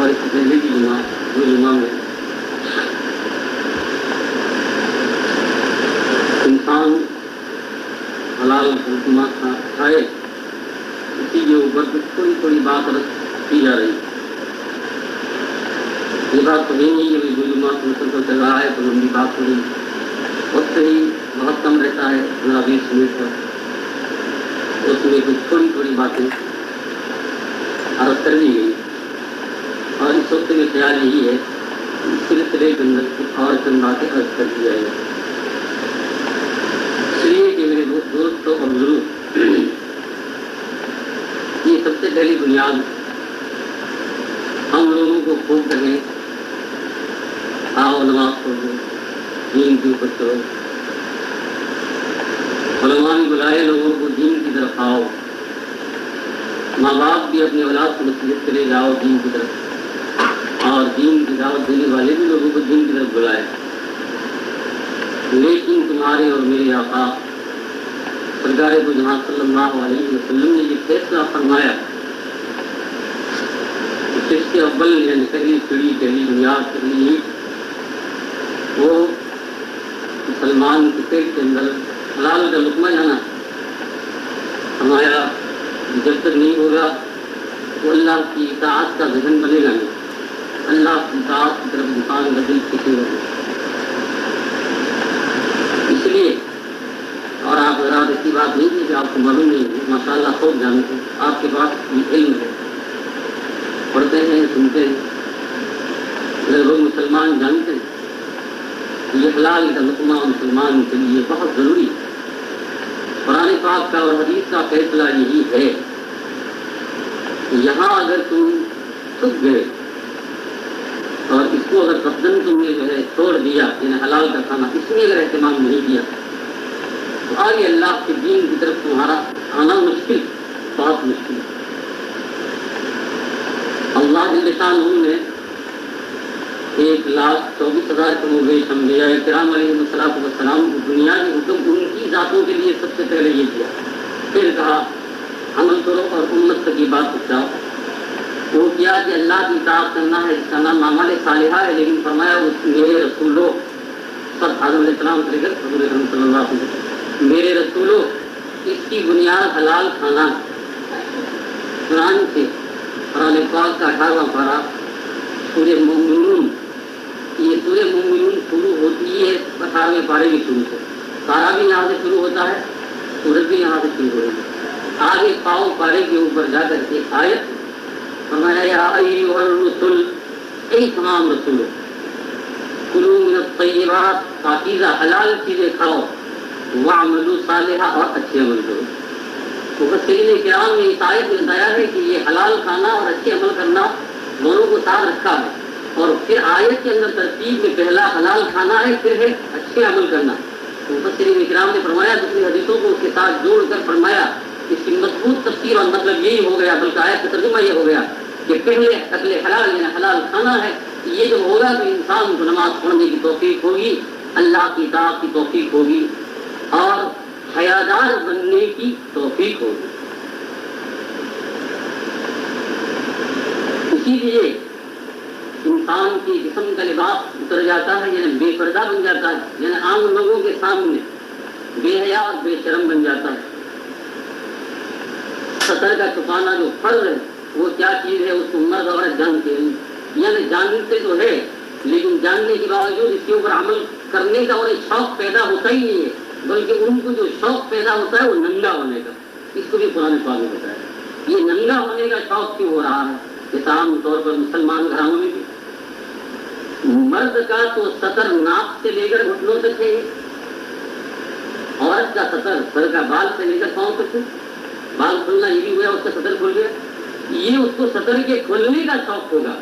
اور اس سے پہلے کی جمعہ میں انسان حلال حکمہ کھائے، اسی کے اوپر تھوڑی تھوڑی بات رد کی جا رہی ہے۔ یہ بات تو نہیں ہے کہ جمعہ مسلسل چل رہا ہے تو لمبی بات ہو رہی ہے، وقت ہی بہت کم رہتا ہے 15-20 منٹ کا، اس میں کچھ تھوڑی تھوڑی باتیں عرض کر دی گئی، اور اس وقت میں خیال یہی ہے اس سلسلے کے اندر کچھ اور چند باتیں عرض کر دی جائے گا، اس لیے کہ میرے دوستوں اور بزرگ، یہ سب سے پہلی بنیاد ہم لوگوں کو خوب کہیں آؤ نماز پڑھو، دین کے اوپر چلو، علماء نے بلائے لوگوں کو دین کی طرف آؤ، ماں باپ بھی اپنے اولاد کو نصیحت کرے جاؤ دین کی طرف، اور دین کی دعوت دینے والے بھی لوگوں کو دین کی طرف بلائے۔ لیکن تمہارے اور میرے آقا سرکار دو جہاں صلی اللہ علیہ وسلم نے یہ فیصلہ فرمایا کہ اس کے اول یعنی پہلی سیڑھی پہلی بنیاد پہلی وہ مسلمان کے پیٹ کے اندر حلال کا لقمہ جانا، ہمارا جب تک نہیں ہوگا تو اللہ کی اطاعت کا ذہن بنے گا نہیں، اللہ کی اطاعت کی طرف انسان کا دل کھینچے گا۔ اس لیے اور آپ حضرات ایسی بات نہیں ہے کہ آپ کو معلوم نہیں ہے، ماشاء اللہ خوب جانتے ہیں، آپ کے پاس علم ہے، پڑھتے ہیں سنتے ہیں، لوگ مسلمان جانتے ہیں یہ حلال کا لقمہ مسلمان کے لیے بہت ضروری ہے۔ قرآن پاک کا اور حدیث کا فیصلہ یہی ہے کہ یہاں اگر تم چھپ گئے اور اس کو اگر قصدن تم نے جو ہے چھوڑ دیا، یعنی حلال کا کھانا اس میں اگر اہتمام نہیں کیا تو آگے اللہ کے دین کی طرف تمہارا آنا مشکل، بہت مشکل۔ اللہ جل شانہ نے 1,24,000 کم و بیش انبیاء کرام علیہ السلام کو بنیادی حکم ان کی ذاتوں کے لیے سب سے پہلے یہ کیا، پھر کہا عمل کرو اور امت تک یہ بات پہنچاؤ۔ وہ کیا کہ اللہ کی اطاعت کرنا ہے جس کا نام اعمال صالحہ ہے، لیکن فرمایا اس میرے رسولوں، سب آدم علیہ السلام سے لے کر حضور اکرم صلی اللہ علیہ وسلم، میرے رسولوں اس کی بنیاد حلال کھانا۔ قرآن سے قرآن پاک کا 18واں پارہ سورہ مومنون، یہ سورہ مومنون شروع ہوتی ہے 18ویں پارے کی شروع سے، پارہ بھی یہاں سے شروع ہوتا ہے، سورج بھی یہاں سے شروع ہوتی ہے۔ آگے پاؤ پارے کے اوپر جا کر کے آیت فرمایا یا ایھا الرسل، اے تمام رسولوں، کلوا من الطیبات، پاکیزہ حلال چیزیں کھاؤ، واعملوا صالحا، اور اچھے عمل کرو۔ مفسرین کرام نے اس آیت میں بتایا ہے کہ یہ حلال کھانا اور اچھے عمل کرنا دونوں کو ساتھ رکھا ہے، اور پھر آیت کے اندر ترتیب میں پہلا حلال کھانا ہے، پھر ہے اچھے عمل کرنا۔ مفسرین کرام نے فرمایا دوسری حدیثوں کو اس کے ساتھ جوڑ کر فرمایا، اس کی مضبوط تفسیر اور مطلب یہی ہو گیا، بلکہ آیت کا ترجمہ یہ ہو گیا کہ پہلے اکل حلال یعنی حلال کھانا ہے، یہ جب ہوگا تو انسان کو نماز پڑھنے کی توفیق ہوگی، اللہ کی اطاعت کی توفیق ہوگی، اور حیادار بننے کی توفیق ہوگی۔ اسی لیے انسان کی جسم کا لباس اتر جاتا ہے، یعنی بے پردہ بن جاتا ہے، یعنی عام لوگوں کے سامنے بے حیا اور بے شرم بن جاتا ہے۔ سطر کا چھپانا جو فرض ہے وہ کیا چیز ہے، اس کو مرد عورت جانتے ہیں، یعنی جانتے تو ہے لیکن جاننے کے باوجود اس کے اوپر عمل کرنے کا انہیں شوق پیدا ہوتا ہی نہیں ہے، بلکہ ان کو جو شوق پیدا ہوتا ہے وہ ننگا ہونے کا۔ اس کو بھی قرآن پاک نے بتایا، یہ ننگا ہونے کا شوق کیوں ہو رہا ہے؟ کہ عام طور پر مسلمان گھرانوں میں بھی مرد کا تو سطر ناک سے لے کر گھٹنوں تک ہے، عورت کا سطر سر کا بال سے لے کر پاؤں تک ہے، بال کھلنا یہ بھی ہوا اس کا سطر کھل گیا، یہ اس کو سطر کے کھلنے کا شوق ہوگا،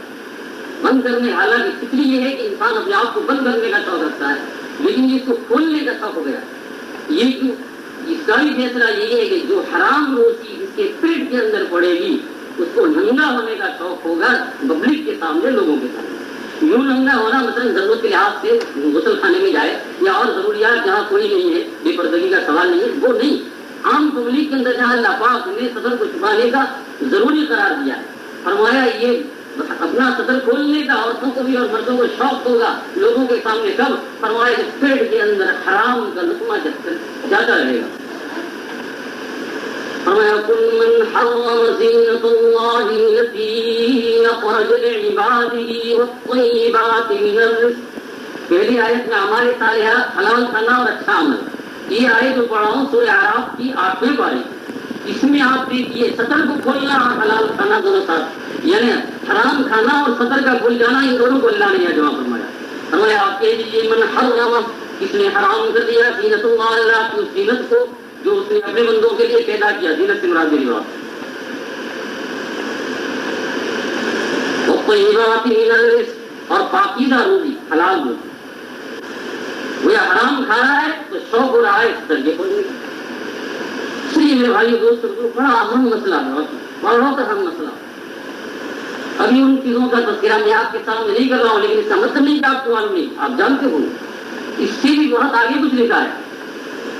بند کرنے، حالانکہ فطری یہ ہے کہ انسان اپنے آپ کو بند کرنے کا شوق رکھتا ہے، لیکن یہ اس کو کھولنے کا شوق ہو گیا۔ یہ کیوں؟ اس کا بھی فیصلہ یہ ہے کہ جو حرام روزی اس کے پیٹ کے اندر پڑے گی اس کو ننگا ہونے کا شوق ہوگا پبلک کے سامنے، لوگوں کے سامنے۔ یوں ننگا ہونا مثلا ضرورت کے لحاظ سے غسل خانے میں جائے یا اور ضروریات جہاں کوئی نہیں ہے، بے پردگی کا سوال نہیں ہے، وہ نہیں، عام پبلک کے اندر جہاں اللہ پاک نے سطر کو چھپانے کا ضروری قرار دیا ہے، فرمایا یہ اپنا صدر کھولنے کا عورتوں کو بھی اور مردوں کو شوق ہوگا لوگوں کے سامنے کب؟ فرمایا کہ پیٹ کے اندر حرام کا لقمہ جب تک جاتا رہے گا. فرمایا قل من حرم زینۃ اللہ التی اخرج لعباده والطیبات من الرزق. پہلی آیت میں ہمارے صالحات حلال کھانا اور اچھا عمل، یہ آیت جو پڑھا ہوں سورہ اعراف کی 8ویں پارے، اس میں آپ دیکھیے سطر کو کھولنا اور حلال کھانا دونوں ساتھ، یعنی حرام کھانا اور سطر کا کھل جانا، ان دونوں کو اللہ نے جمع فرمایا. فرمایا آپ کہہ دیجیے من حرم، اس نے حرام کر دیا زینت اللہ، اللہ کی اس زینت کو جو اس نے اپنے بندوں کے لیے پیدا کیا. زینت سے مراد میری بات. والطیبات من الرزق، اور پاکیزہ روزی، حلال روزی. وہ حرام کھا رہا ہے تو شوق ہو رہا ہے اس درجے کو نہیں. اس لیے میرے بھائی دوست بڑا اہم مسئلہ ہے، بہت اہم مسئلہ. ابھی ان چیزوں کا تذکرہ میں آپ کے سامنے نہیں کر رہا ہوں، لیکن اس کا مطلب نہیں کہ آپ کو معلوم نہیں، آپ جانتے ہو اس سے بھی بہت آگے کچھ لکھا ہے.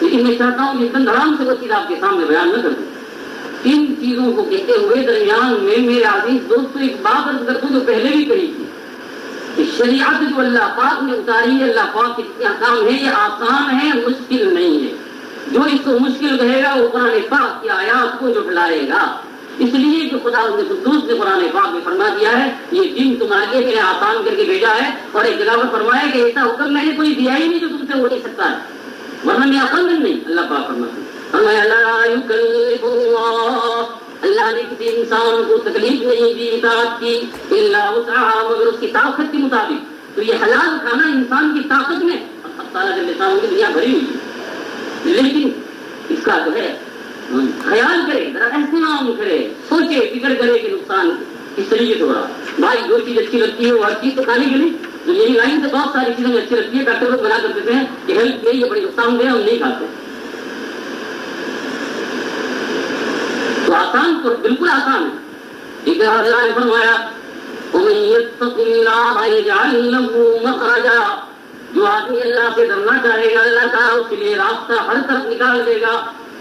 لیکن میں چاہتا ہوں کہ اتنا دھڑام سے وہ چیز آپ کے سامنے بیان نہ کر دوں. تین چیزوں کو کہتے ہوئے درمیان میں میرے عزیز دوستوں ایک بات عرض کر دوں جو پہلے بھی کہی تھی کہ شریعت جو اللہ پاک نے اتاری ہے، اللہ پاک کے جتنے احکام ہے یہ آسان ہے، مشکل نہیں ہے. جو اس کو مشکل کہے گا وہ قرآن پاک کی آیات کو جھٹلائے گا. اس لیے کہ خدا نے قدوس نے قرآن پاک میں فرما دیا ہے یہ دین تمہارے لیے آسان کر کے بھیجا ہے، اور ایک جگہ پر فرمایا کہ ایسا حکم میں نے کوئی دیا ہی نہیں جو تم سے ہو نہیں سکتا ہے، ورنہ میں آسان نہیں. اللہ پاک فرمایا لا یکلف اللہ نے کسی انسان کو تکلیف نہیں دی اطاعت کی الا وسعها، مگر اس کی طاقت کے مطابق. تو یہ حلال کھانا انسان کی طاقت میں اللہ تعالیٰ کے لسانوں کی دنیا بھری ہوئی ہے، لیکن اس کا جو ہے خیال کرے، ذرا اہتمام کرے، سوچے فکر کرے کہ نقصان کس طریقے سے ہو رہا. بھائی جو چیز اچھی لگتی ہے وہ ہر چیز تو کھانے کے لیے، تو یہی لائن سے بہت ساری چیزیں اچھی لگتی ہے، ڈاکٹر لوگ بنا کر دیتے ہیں کہ ہیلتھ کے یہ بڑی نقصان دہ ہے، ہم نہیں کھاتے. تو آسان تو بالکل آسان ہے. ایک اللہ نے فرمایا وَمَن يَتَّقِ اللَّهَ يَجْعَل لَّهُ مَخْرَجًا، جو آدمی اللہ سے ڈرنا چاہے گا اللہ تعالیٰ اس کے لیے راستہ ہر طرف نکال دے گا.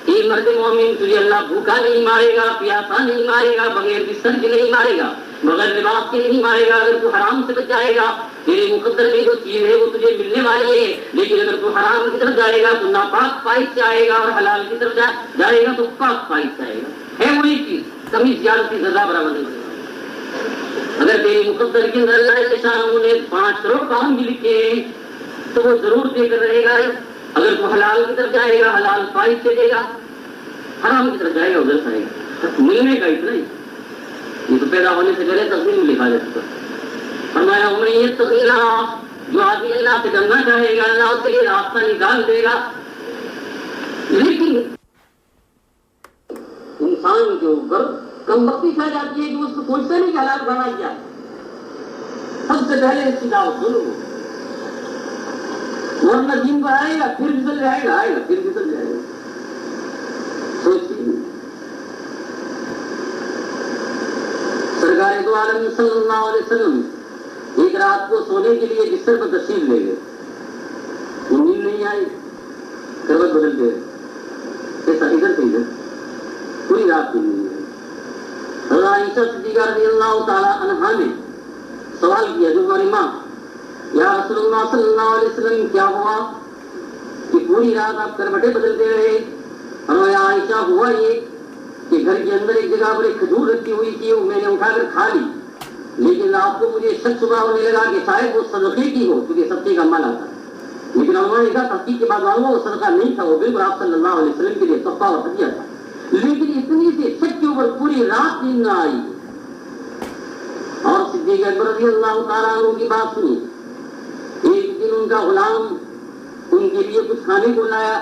یہ مرد مومن تجھے اللہ بھوکا نہیں مارے گا، پیاسا نہیں مارے گا، بغیر بستر کے نہیں مارے گا، بغیر لباس کے نہیں مارے گا. اگر تو حرام سے بچ جائے گا تیرے مقدر میں جو چیز ہے وہ تجھے ملنے والی ہے، لیکن اگر تو حرام کی طرف جائے گا تو ناپاک پائش سے آئے گا، اور حلال کی طرف جائے گا تو پاک پائش سے آئے گا. ہے وہی چیز، کمی زیادتی سزا برابر نہیں. اگر تیری مقدر کے اندر اللہ کے شانوں نے 5 کروڑ پاؤنڈ بھی لکھے ہیں تو وہ ضرور دے کر رہے گا. اگر تو حلال کی طرف جائے گا حلال پائش سے دے گا، حرام کی طرف جائے گا ادھر سے آئے گا. ملنے کا اتنا ہی، یہ تو پیدا ہونے سے پہلے تصویر میں لکھا جاتا. فرمایا وَمَن يَتَّقِ اللَّهَ، جو آدمی اللہ سے ڈرنا چاہے گا اللہ اس کے لیے راستہ نکال دے گا. لیکن انسان کے اوپر کم وقتی چھا جاتی ہے کہ اس کو سوچتا نہیں کہ حلال کھانا کیا. سب سے پہلے اس کی دعوت ظلم ہو، ورنہ دین کو آئے گا پھر پھسل جائے گا، آئے گا پھر پھسل جائے گا. سوچتی سرکار دو عالم صلی اللہ علیہ وسلم ایک رات کو سونے کے لیے بستر پر تشریف لے گئے. نیند نہیں آئی، کروٹ بدل گئے، ایسا ادھر سے ادھر پوری رات کی نیند آئی. حضرت عائشہ صدیقہ رضی اللہ تعالی عنہا نے سوال کیا جو ہماری ماں، یا رسول اللہ صلی اللہ علیہ وسلم کیا ہوا کہ پوری رات آپ کروٹیں بدلتے رہے؟ اور یا عائشہ ہوا یہ کہ گھر کے اندر ایک جگہ پر ایک کھجور رکھی ہوئی تھی، وہ میں نے اٹھا کر کھا لی، لیکن رات کو مجھے شک صبح ہونے لگا کہ شاید وہ صدقے کی ہو کیونکہ صدقے کا مال آتا ہے. لیکن انہوں نے کہا تحقیق کے بعد معلوم وہ صدقہ نہیں تھا، وہ بالکل آپ صلی اللہ علیہ وسلم کے لیے تحفہ اور ہدیہ تھا. لیکن اتنی سے شک کے اوپر پوری رات نیند نہ آئی. اور صدیق اکبر رضی اللہ تعالیٰ عنہ کی بات سنی. ایک دن ان کا غلام ان کے لیے کچھ کھانے کو لایا.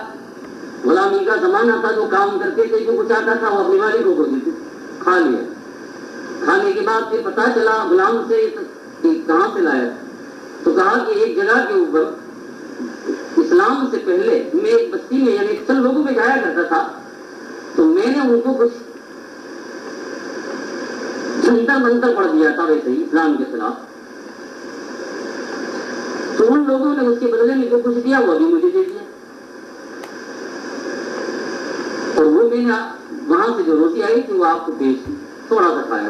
غلامی کا زمانہ تھا، جو کام کرتے تھے جو کچھ آتا تھا وہ اپنے والے کو دیتے، کھا لیا. کھانے کے بعد پھر پتا چلا غلام سے کہ کہاں سے لایا، تو کہا کہ ایک جگہ کے اوپر اسلام سے پہلے میں ایک بستی میں یعنی چند لوگوں میں جایا کرتا تھا، تو میں نے ان کو کچھ جنتر منتر پڑھ دیا تھا ویسے ہی اسلام کے خلاف. تو ان لوگوں نے اس کے بدلے میں جو کچھ دیا وہ ابھی مجھے دے دیا، اور وہ میں نے وہاں سے جو روٹی آئی تھی وہ آپ کو پیش تھوڑا سا کھایا.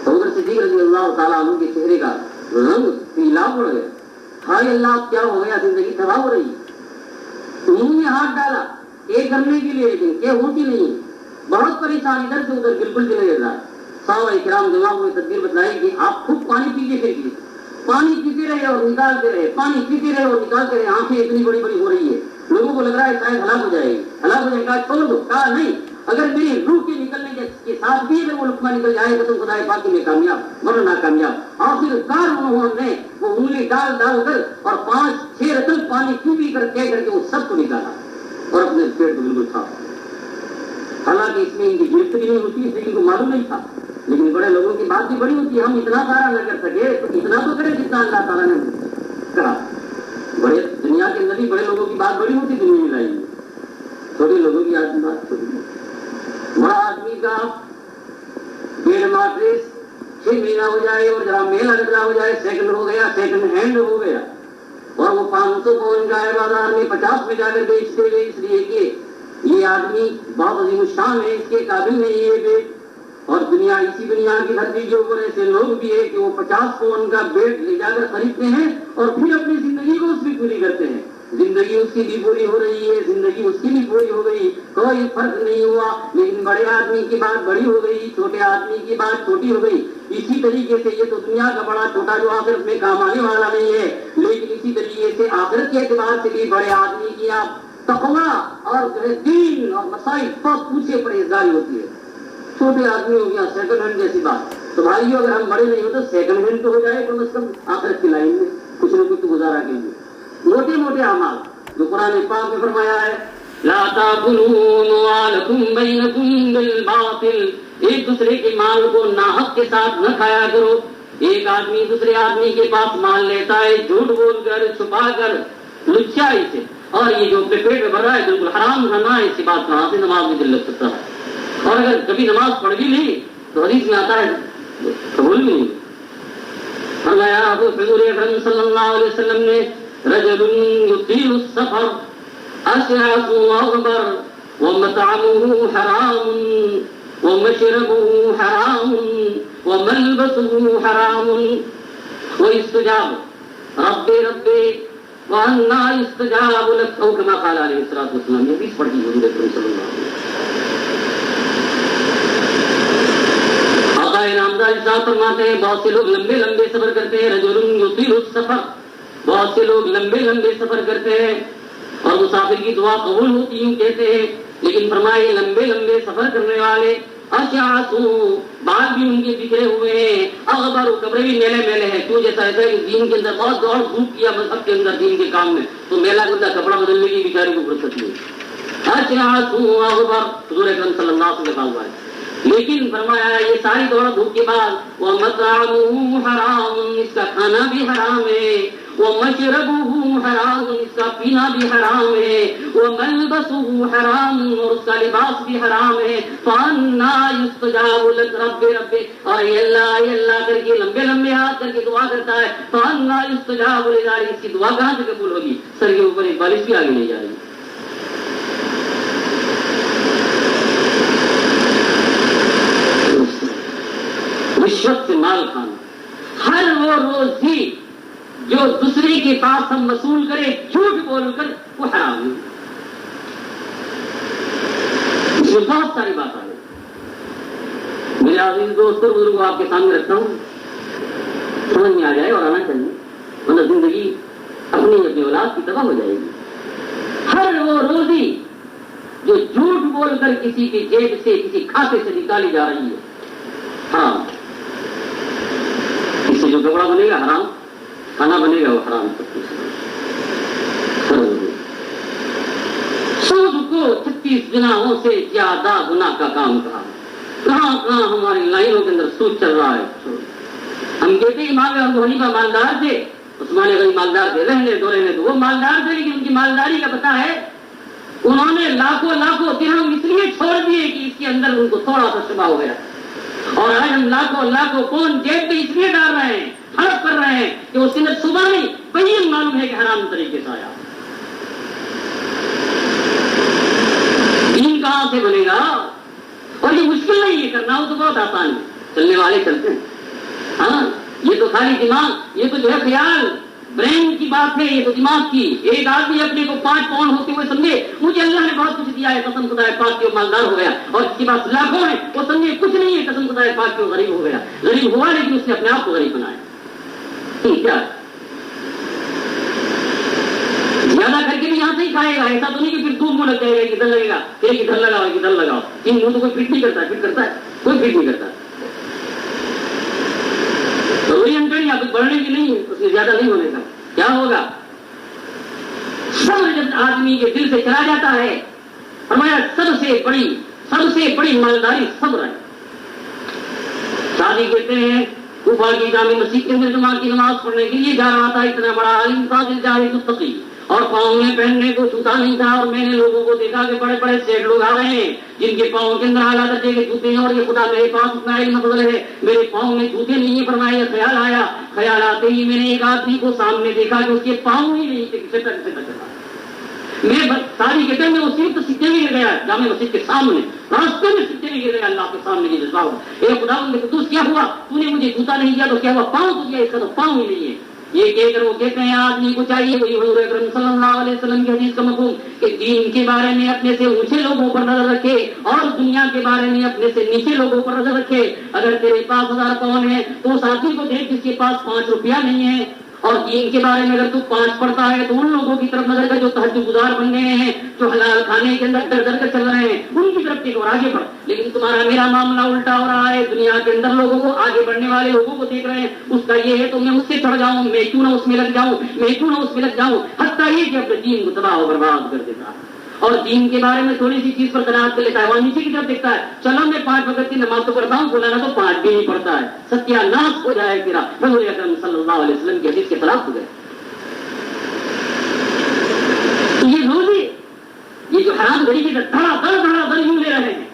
تو ادھر سے صدیق رضی اللہ تعالیٰ عنہ کے چہرے کا رنگ پیلا پڑ گیا. ہائے اللہ کیا ہو گیا, زندگی تباہ ہو رہی. انہوں نے ہاتھ ڈالا ایک کرنے کے لیے, لیکن کیا ہوتی نہیں. بہت پریشان, ادھر سے ادھر بالکل دل لگ رہا ہے. صحابہ کرام جمع ہوئے, تدبیر بتلائی کہ آپ خود پانی پیجیے, پھر پانی پیتے رہے اور نکالتے رہے, پانی پیتے رہے اور نکالتے رہے. آنکھیں اتنی بڑی بڑی ہو رہی ہے, لوگوں کو لگ رہا ہے شاید ہلاک ہو جائے گی, ہلاک ہو جائے گا. چھوڑ دو, کہا نہیں, اگر میری روح کے نکلنے کے ساتھ بھی اگر وہ لقمہ نکل جائے گا تو خدا پاک میں کامیاب ورنہ ناکامیاب. آخر کار انہوں نے وہ انگلی ڈال کر اور 5-6 رتن پانی پی کر کہہ کر کے وہ سب کو نکالا اور اپنے پیٹ کو بالکل صاف. حالانکہ اس میں ان کی گرفت نہیں ہوتی, اس لیے ان کو معلوم نہیں تھا. لیکن بڑے لوگوں کی بات بھی بڑی ہوتی ہے, ہم اتنا سارا نہ کر سکے تو اتنا تو کریں جتنا اللہ تعالیٰ نے کرا. بڑے دنیا کے اندر بھی بڑے لوگوں کی بات بڑی ہوتی, دنیا میں لائی, چھوٹے لوگوں کی آج بات چھوٹی. بڑا آدمی کا 1.5 ماٹریس 6 مہینہ ہو جائے اور ذرا میلا نکلا ہو جائے, سیکنڈ ہو گیا, سیکنڈ ہینڈ ہو گیا, اور وہ 500 پاؤنڈ کا ہے بازار میں 50 میں جا کر بیچتے ہوئے, اس لیے کہ یہ آدمی بہت عظیم الشان ہے, اس کے قابل نہیں ہے بیٹ. اور دنیا اسی دنیا کی دھرتی کے اوپر ایسے لوگ بھی ہے کہ وہ 50 پاؤنڈ کا بیٹ لے جا کر خریدتے ہیں اور پھر اپنی زندگی کو اس کی پوری کرتے ہیں. زندگی اس کی بھی پوری ہو رہی ہے, زندگی اس کی بھی پوری ہو گئی, کوئی فرق نہیں ہوا. لیکن بڑے آدمی کی بات بڑی ہو گئی, چھوٹے آدمی کی بات چھوٹی ہو گئی. اسی طریقے سے یہ تو دنیا کا بڑا چھوٹا جو آخرت میں کام آنے والا نہیں ہے, لیکن اسی طریقے سے آخرت کے اعتبار سے بھی بڑے آدمی کی آپ تقویٰ اور جو ہے دین اور مسائل بہت پوچھے پرہیزگاری ہوتی ہے. چھوٹے آدمی ہو گیا سیکنڈ ہینڈ جیسی بات. تو بھائیو اگر ہم بڑے نہیں ہو تو سیکنڈ ہینڈ تو ہو جائے کم از کم آخرت کی لائن میں کچھ نہ کچھ گزارا کے لیے. موٹے موٹے اعمال جو قرآن پاک میں فرمایا ہے, لا تاکلوا اموالکم بینکم بالباطل, ایک دوسرے کے مال کو ناحق کے ساتھ نہ کھایا کرو. ایک آدمی دوسرے آدمی کے پاس مال لیتا ہے جھوٹ بول کر, چھپا کر, لچائی سے, اور یہ جو پیٹ میں بھر رہا ہے بالکل حرام کھانا ہے. اسی بات کہاں سے نماز میں دل لگ سکتا ہے؟ اور اگر کبھی نماز پڑھ بھی نہیں تو حدیث میں آتا ہے قبول بھی نہیں. فرمایا حضور اکرم صلی اللہ علیہ وسلم نے, رجل یطیل السفر اشعث اغبر ومطعمه حرام ومشربه حرام وملبسه حرام ويستجاب ربي ربي وأنى يستجاب لك, او كما قال عليه الصلاة والسلام. یہ حدیث پڑھی حضور اکرم صلی اللہ علیہ وسلم. نامدار صاحب فرماتے ہیں بہت سے لوگ لمبے لمبے سفر کرتے ہیں, رجل یطیل السفر, بہت سے لوگ لمبے لمبے سفر کرتے ہیں اور مسافر کی دعا قبول ہوتی یوں کہتے ہیں. لیکن فرمائے لمبے لمبے سفر کرنے والے اشعث, بال بھی ان کے بکھرے ہوئے ہیں, اغبر, کپڑے بھی میلے میلے ہیں. کیوں جیسا ایسا ہے کہ دین کے اندر بہت دوڑ دھوپ کیا مذہب کے اندر دین کے کام میں, تو میلا گندا کپڑا بدلنے کی بیچاری کو فرصت نہیں. اشعث اغبر حضور اکرم صلی اللہ علیہ وسلم لکھا ہوا ہے. لیکن فرمایا یہ ساری دوڑ دھوپ کے بعد وہ مطعمہ حرام, اس کا کھانا بھی حرام ہے, وہ مشربہ حرام, اس کا پینا بھی حرام ہے, وہ ملبسہ حرام, اور اس کا لباس بھی حرام ہے. فَأَنَّىٰ يُسْتَجَابُ لَكَ رَبِّ رَبِّ, اور اے اللہ کر کے لمبے لمبے ہاتھ کر کے دعا کرتا ہے. فَأَنَّىٰ يُسْتَجَابُ لِذَلِكَ, اس کی دعا کہاں سے قبول ہوگی؟ سر کے اوپر ایک بالش بھی آگے نہیں جا رہی. رشوت سے مال کھانا, ہر وہ روزی جو دوسرے کے پاس ہم وصول کرے جھوٹ بول کر, وہ حرام ہے. اس میں بہت ساری بات آ گئی. میرے عزیز دوستوں بزرگوں آپ کے سامنے رکھتا ہوں, سمجھ میں آ جائے اور آنا چاہیے, ورنہ زندگی اپنی اولاد کی تباہ ہو جائے گی. ہر وہ روزی جو جھوٹ بول کر کسی کی جیب سے, کسی کھاتے سے نکالی جا رہی ہے, حرام. اس سے جو کپڑا بنے گا حرام, کھانا بنے گا وہ حرام. سود کو 36 گناہوں سے زیادہ گناہ کا کام کہا. کہاں کہاں ہماری لائنوں کے اندر سود چل رہا ہے. ہم کہتے ہیں امام ابو حنیفہ مالدار تھے, عثمان غنی مالدار تھے, رہنے تو وہ مالدار تھے, لیکن ان کی مالداری کا پتہ ہے انہوں نے لاکھوں درہم اس لیے چھوڑ دیے کہ اس کے اندر ان کو تھوڑا سا شبہ ہو گیا. اور آج ہم لاکھوں کون جیب پہ اس لیے ڈال رہے ہیں, ہڑپ کر رہے ہیں کہ اس کے اندر صبح نہیں بہین معلوم ہے کہ حرام طریقے سے آیا. دین کہاں سے بنے گا؟ اور یہ مشکل نہیں ہے کرنا, وہ تو بہت آسان ہے, چلنے والے چلتے ہیں. ہاں یہ تو خالی دماغ، یہ تو جو ہے خیال برین کی بات ہے، یہ تو دماغ کی۔ ایک آدمی اپنے کو 5 پاؤنڈ ہوتے ہوئے سمجھے مجھے اللہ نے بہت کچھ دیا ہے، قسم خدا پاک کے مالدار ہو گیا، اور اس کے پاس لاکھوں ہے وہ سمجھے کچھ نہیں ہے، قسم خدا پاک کے غریب ہو گیا۔ غریب ہوا لیکن اس نے اپنے آپ کو غریب بنایا۔ کیا زیادہ کر کے بھی یہاں سے ہی کھائے گا، ایسا تو نہیں کہ پھر دودھ منہ لگ جائے گا، کدھر لگے گا، ایک ادھر لگاؤ ایک ادھر لگاؤ، ان منہ تو کوئی فٹ نہیں کرتا ہے، فٹ کرتا ہے کوئی فٹ نہیں کرتا۔ ضروری انٹرنی آپ بڑھنے کی نہیں ہے، اس میں زیادہ نہیں ہونے کا۔ کیا ہوگا؟ صبر جب آدمی کے دل سے چلا جاتا ہے، فرمایا سب سے بڑی مالداری صبر ہے۔ شادی کہتے ہیں کوفہ کی جامع مسجد کے اندر جمعہ کی نماز پڑھنے کے لیے جا رہا تھا، اتنا بڑا عالم فاضل جاہد متقی، اور پاؤں میں پہننے کو جوتا نہیں تھا، اور میں نے لوگوں کو دیکھا کہ بڑے بڑے سیٹ لوگ آ رہے ہیں جن کے پاؤں کے اندر اعلیٰ درجے کے جوتے ہیں، اور یہ خدا میرے پاس اتنا علم فضل ہے میرے پاؤں میں جوتے نہیں ہیں۔ فرمایا خیال آتے ہی میں نے ایک آدمی کو سامنے دیکھا کہ اس کے پاؤں ہی نہیں تھے، کسی طرح سے چلا میں ساری کہتے میں اسی وقت سیدھے بھی گر گیا جامع مسجد کے سامنے، راستے میں سیدھے بھی گر گیا اللہ کے سامنے کی جذبہ ہوا۔ اے خدا بندے قدوس کیا ہوا؟ تو نے مجھے جوتا نہیں دیا تو کیا ہوا؟ پاؤں تو دیا، اس کا تو پاؤں ہی نہیں ہے۔ یہ کہہ کر وہ کہتے ہیں آدمی کو چاہیے وہی حضور اکرم صلی اللہ علیہ وسلم کی حدیث کا مفہوم کہ دین کے بارے میں اپنے سے اونچے لوگوں پر نظر رکھے اور دنیا کے بارے میں اپنے سے نیچے لوگوں پر نظر رکھے۔ اگر تیرے پاس 1000 پاؤنڈ ہے تو اس آدمی کو دیکھ جس کے پاس 5 روپیہ نہیں ہے، اور دین کے بارے میں اگر تو 5 پڑھتا ہے تو ان لوگوں کی طرف نظر کر جو تہجد گزار بن گئے ہیں، جو حلال کھانے کے اندر ڈر ڈر کر چل رہے ہیں، ان کی طرف دیکھ اور آگے بڑھ۔ لیکن تمہارا میرا معاملہ الٹا ہو رہا ہے، دنیا کے اندر لوگوں کو آگے بڑھنے والے لوگوں کو دیکھ رہے ہیں، اس کا یہ ہے تو میں اس سے چڑھ جاؤں، میں کیوں نہ اس میں لگ جاؤں، میں کیوں نہ اس میں لگ جاؤں، حتیٰ یہ کہ اپنے دین کو تباہ و برباد کر دیتا ہے۔ اور دین کے بارے میں تھوڑی سی چیز پر قناعت کر لیتا ہے، وہاں نیچے کی طرف دیکھتا ہے، چلو میں 5 وقت کی نماز تو پڑھتا ہوں، بولانا تو 5 بھی نہیں پڑھتا ہے، ستیہ ناش ہو جائے تیرا۔ حضور اکرم صلی اللہ علیہ وسلم کی حدیث کے خلاف ہو گئے۔ یہ روزی یہ جو حرام گھڑی کی دھڑا دھڑ یوں لے رہے ہیں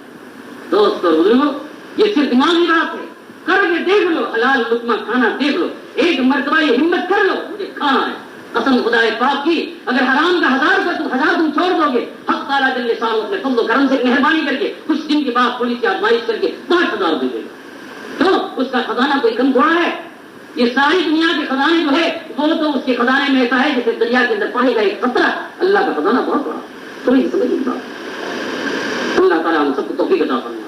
دوست اور بزرگوں، یہ صرف دماغی بات ہے، کر کے دیکھ لو، حلال لقمہ کھانا دیکھ لو، ایک مرتبہ یہ ہمت کر لو مجھے کھانا ہے، قسم خدا پاک کی اگر حرام کا 1000 تم چھوڑ دو گے، حق تعالیٰ جل شانہ اپنے فضل و کرم سے مہربانی کر کے کچھ دن کے بعد تھوڑی سی آزمائش کر کے 5000 دے گا، تو اس کا خزانہ کوئی کم تھوڑا ہے۔ یہ ساری دنیا کے خزانے جو ہے وہ تو اس کے خزانے میں ایسا ہے جیسے دریا کے اندر پانی کا ایک قطرہ، اللہ کا خزانہ بہت بڑا، تھوڑی سمجھ بات۔ اللہ تعالیٰ ہم سب کو توفیق عطا فرمائے۔